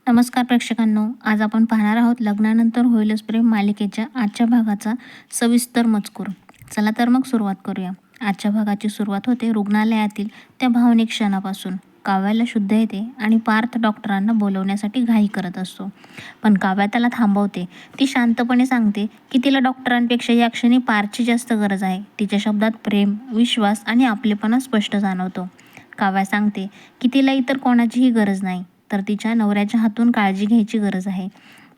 नमस्कार प्रेक्षकांनो, आज आपण पाहणार आहोत लग्नानंतर होईलच प्रेम मालिकेच्या आजच्या भागाचा सविस्तर मजकूर. चला तर मग सुरुवात करूया. आजच्या भागाची सुरुवात होते रुग्णालयातील त्या भावनिक क्षणापासून. काव्याला शुद्ध येते आणि पार्थ डॉक्टरांना बोलवण्यासाठी घाई करत असतो. पण काव्या त्याला थांबवते. ती शांतपणे सांगते की तिला डॉक्टरांपेक्षा या क्षणी पार्थची जास्त गरज आहे. तिच्या शब्दात प्रेम, विश्वास आणि आपलेपणा स्पष्ट जाणवतो. काव्या सांगते की तिला इतर कोणाचीही गरज नाही, तर तिच्या नवऱ्याच्या हातून काळजी घ्यायची गरज आहे.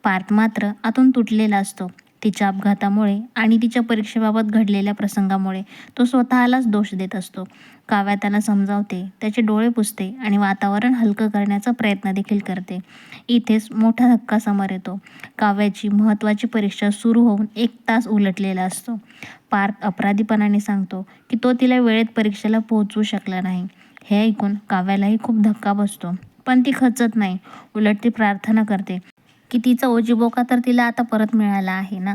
पार्थ मात्र आतून तुटलेला असतो. तिच्या अपघातामुळे आणि तिच्या परीक्षेबाबत घडलेल्या प्रसंगामुळे तो स्वतःलाच दोष देत असतो. काव्या त्याला समजावते, त्याचे डोळे पुसते आणि वातावरण हलकं करण्याचा प्रयत्न देखील करते. इथेच मोठा धक्का समोर येतो. काव्याची महत्त्वाची परीक्षा सुरू होऊन 1 तास उलटलेला असतो. पार्थ अपराधीपणाने सांगतो की तो तिला वेळेत परीक्षेला पोहोचवू शकला नाही. हे ऐकून काव्यालाही खूप धक्का बसतो. पण ती खचत नाही. उलट ती प्रार्थना करते की तिचा ओजीबोका तर तिला आता परत मिळाला आहे ना.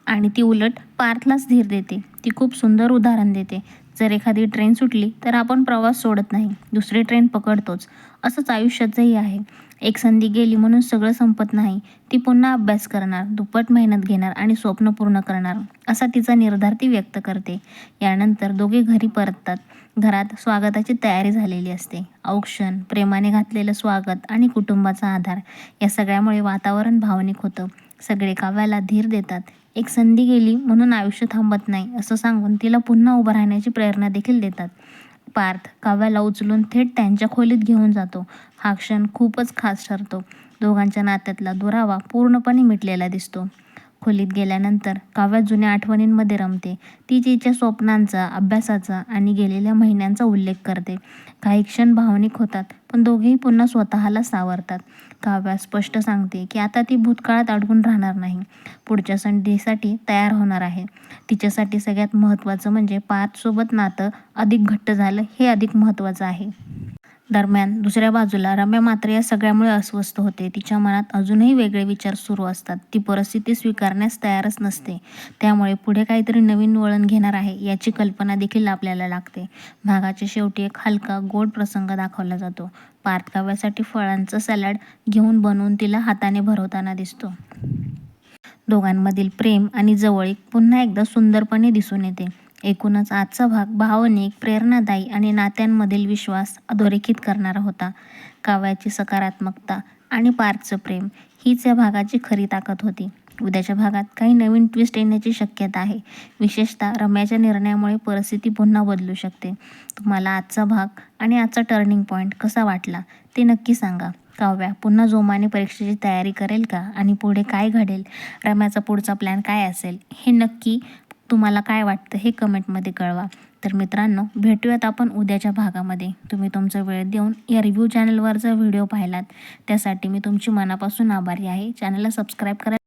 आणि ती उलट पार्थलाच धीर देते. ती खूप सुंदर उदाहरण देते. जर एखादी ट्रेन सुटली तर आपण प्रवास सोडत नाही, दुसरी ट्रेन पकडतोच. असंच आयुष्याचंही आहे. एक संधी गेली म्हणून सगळं संपत नाही. ती पुन्हा अभ्यास करणार, दुप्पट मेहनत घेणार आणि स्वप्न पूर्ण करणार, असा तिचा निर्धार ती व्यक्त करते. यानंतर दोघे घरी परततात. घरात स्वागताची तयारी झालेली असते. औक्षण, प्रेमाने घातलेलं स्वागत आणि कुटुंबाचा आधार, या सगळ्यामुळे वातावरण भावनिक होतं. सगळे काव्याला धीर देतात. एक संधी गेली म्हणून आयुष्य थांबत नाही असं सांगून तिला पुन्हा उभं राहण्याची प्रेरणा देखील देतात. पार्थ काव्याला उचलून थेट त्यांच्या खोलीत घेऊन जातो. हा क्षण खूपच खास ठरतो. दोघांच्या नात्यातला दुरावा पूर्णपणे मिटलेला दिसतो. खोलीत गेल्यानंतर काव्या जुन्या आठवणींमध्ये रमते. ती तिच्या स्वप्नांचा, अभ्यासाचा आणि गेलेल्या महिन्यांचा उल्लेख करते. काही क्षण भावनिक होतात, पण दोघेही पुन्हा स्वतःला सावरतात. काव्या स्पष्ट सांगते की आता ती भूतकाळात अडकून राहणार नाही, पुढच्या संधीसाठी तयार होणार आहे. तिच्यासाठी सगळ्यात महत्त्वाचं म्हणजे पार्थसोबत नातं अधिक घट्ट झालं, हे अधिक महत्त्वाचं आहे. दरम्यान दुसऱ्या बाजूला रम्या मात्र या सगळ्यामुळे अस्वस्थ होते. तिच्या मनात अजूनही वेगळे विचार सुरू असतात. ती परिस्थिती स्वीकारण्यास तयारच नसते. त्यामुळे पुढे काहीतरी नवीन वळण घेणार आहे याची कल्पना देखील आपल्याला लागते. भागाच्या शेवटी एक हलका, गोड प्रसंग दाखवला जातो. पार्थ काव्यासाठी फळांचं सॅलड घेऊन बनवून तिला हाताने भरवताना दिसतो. दोघांमधील प्रेम आणि जवळीक पुन्हा एकदा सुंदरपणे दिसून येते. एकूणच आजचा भाग भावनिक, प्रेरणादायी आणि नात्यांमधील विश्वास अधोरेखित करणारा होता. काव्याची सकारात्मकता आणि पार्थचं प्रेम हीच या भागाची खरी ताकद होती. उद्याच्या भागात काही नवीन ट्विस्ट येण्याची शक्यता आहे. विशेषतः रम्याच्या निर्णयामुळे परिस्थिती पुन्हा बदलू शकते. तुम्हाला आजचा भाग आणि आजचा टर्निंग पॉईंट कसा वाटला ते नक्की सांगा. काव्या पुन्हा जोमाने परीक्षेची तयारी करेल का आणि पुढे काय घडेल? रम्याचा पुढचा प्लॅन काय असेल हे नक्की तुम्हाला काय वाटतं हे कमेंटमध्ये कळवा. तर मित्रांनो, भेटूयात आपण उद्याच्या भागामध्ये. तुम्ही तुमचा वेळ देऊन या रिव्ह्यू चॅनलवरचा व्हिडिओ पाहिलात त्यासाठी मी तुमची मनापासून आभारी आहे. चॅनलला सबस्क्राईब करा.